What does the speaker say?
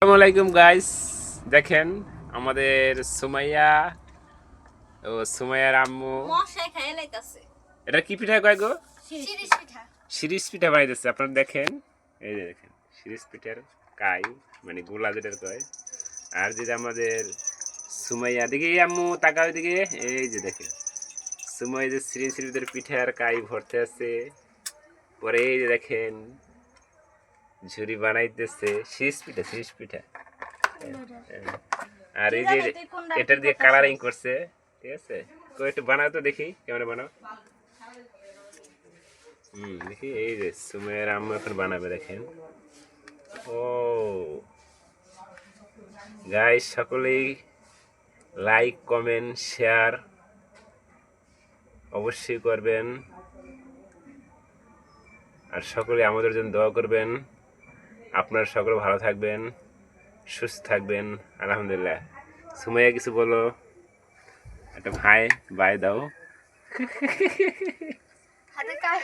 আসসালামু আলাইকুম গাইস। দেখেন আমাদের সুমাইয়া ও সুমাইয়ার আম্মু মশাই খাইয়ে লাইতাছে এটা কি পিঠা কয় গো? শিরিষ পিঠা। শিরিষ পিঠা বানাইতেছে। আপনারা দেখেন, এই যে দেখেন শিরিষ পিঠার কাই, মানে গোলা যেটার কয়। আর যেটা আমাদের সুমাইয়া, দিকে আম্মু তাকাও দিকে, এই যে দেখেন সুমাই যে শিরিষ পিঠার পিঠার কাই ভরতে আছে। পরে এই যে দেখেন ঝুরি বানাইতেছে শিরিষ পিঠা। আর এই যে এটার দিয়ে কালারিং করছে, ঠিক আছে। তো একটু বানাও তো দেখি, কেমন বানাও। দেখি এই যে সুমের আম্মু এখন বানাবে, দেখেন। ও গাইস, সকলেই লাইক কমেন্ট শেয়ার অবশ্যই করবেন, আর সকলে আমাদের জন্য দোয়া করবেন। আপনারা সকলে ভালো থাকবেন, সুস্থ থাকবেন। আলহামদুলিল্লাহ। সুমাইয়া কিছু বলো, একটা ভাই বাই দাও। হাতে কাই